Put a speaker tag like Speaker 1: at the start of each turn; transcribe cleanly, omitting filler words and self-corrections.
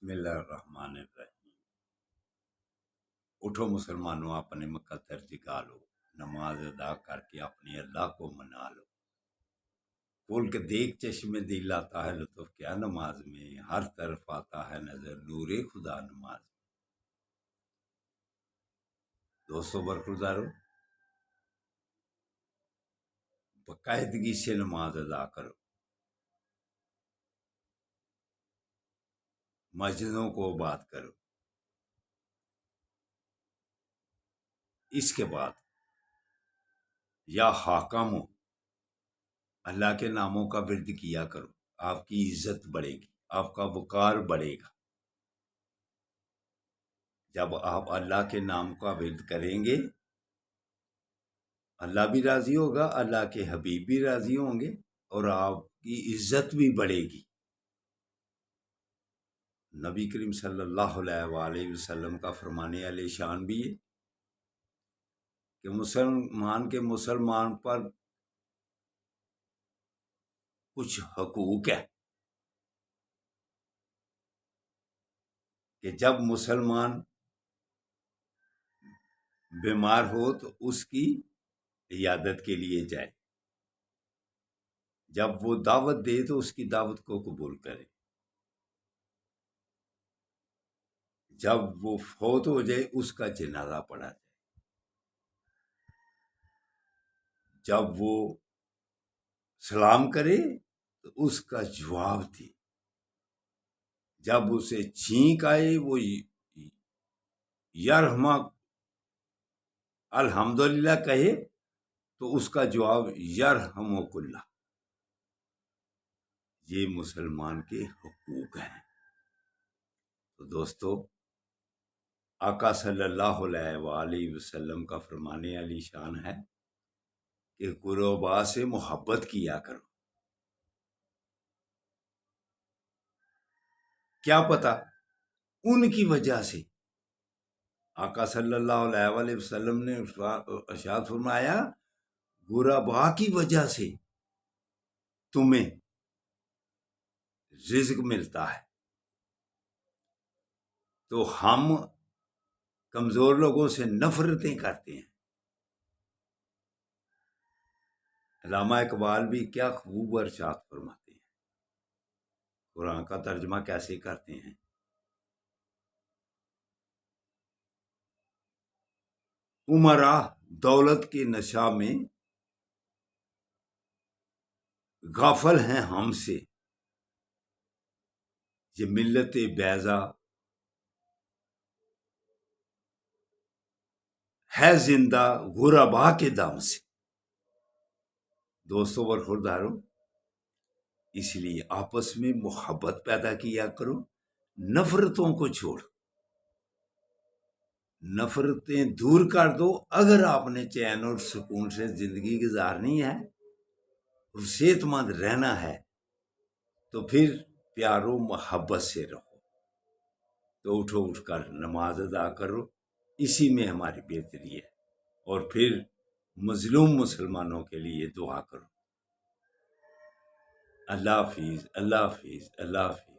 Speaker 1: بسم اللہ الرحمن الرحیم۔ اٹھو مسلمانوں، اپنے مقدر جگا لو، نماز ادا کر کے اپنے اللہ کو منا لو۔ کھول کے دیکھ چشمے دل آتا ہے لطف کیا نماز میں، ہر طرف آتا ہے نظر نور خدا نماز میں۔ دوستو برخوردارو، باقاعدگی سے نماز ادا کرو، مسجدوں کو آباد کرو۔ اس کے بعد یا حاکمو، اللہ کے ناموں کا ورد کیا کرو، آپ کی عزت بڑھے گی، آپ کا وقار بڑھے گا۔ جب آپ اللہ کے نام کا ورد کریں گے، اللہ بھی راضی ہوگا، اللہ کے حبیب بھی راضی ہوں گے، اور آپ کی عزت بھی بڑھے گی۔ نبی کریم صلی اللہ علیہ وآلہ وسلم کا فرمانے علیہ شان بھی ہے کہ مسلمان کے مسلمان پر کچھ حقوق ہے کہ جب مسلمان بیمار ہو تو اس کی عیادت کے لیے جائے، جب وہ دعوت دے تو اس کی دعوت کو قبول کرے، جب وہ فوت ہو جائے اس کا جنازہ پڑھا جائے، جب وہ سلام کرے تو اس کا جواب دے، جب اسے چھینک آئے وہ یرحمک الحمدللہ کہے تو اس کا جواب یرحمک اللہ۔ یہ مسلمان کے حقوق ہیں۔ تو دوستو، آقا صلی اللہ علیہ وآلہ وسلم کا فرمانے علی شان ہے کہ قربا سے محبت کیا کرو۔ کیا پتہ ان کی وجہ سے آقا صلی اللہ علیہ وآلہ وسلم نے ارشاد فرمایا، غربا کی وجہ سے تمہیں رزق ملتا ہے۔ تو ہم کمزور لوگوں سے نفرتیں کرتے ہیں۔ علامہ اقبال بھی کیا خوب ارشاد فرماتے ہیں، قرآن کا ترجمہ کیسے کرتے ہیں۔ عمرا دولت کے نشہ میں غافل ہیں ہم سے، یہ ملت بیضا ہے زندہ غربا کے دم سے۔ دوستو برخوردارو، اس لیے آپس میں محبت پیدا کیا کرو، نفرتوں کو چھوڑ، نفرتیں دور کر دو۔ اگر آپ نے چین اور سکون سے زندگی گزارنی ہے اور صحت مند رہنا ہے تو پھر پیار و محبت سے رہو۔ تو اٹھو، اٹھ کر نماز ادا کرو، اسی میں ہماری بہتری ہے، اور پھر مظلوم مسلمانوں کے لیے دعا کرو۔ اللہ حافظ، اللہ حافظ، اللہ حافظ۔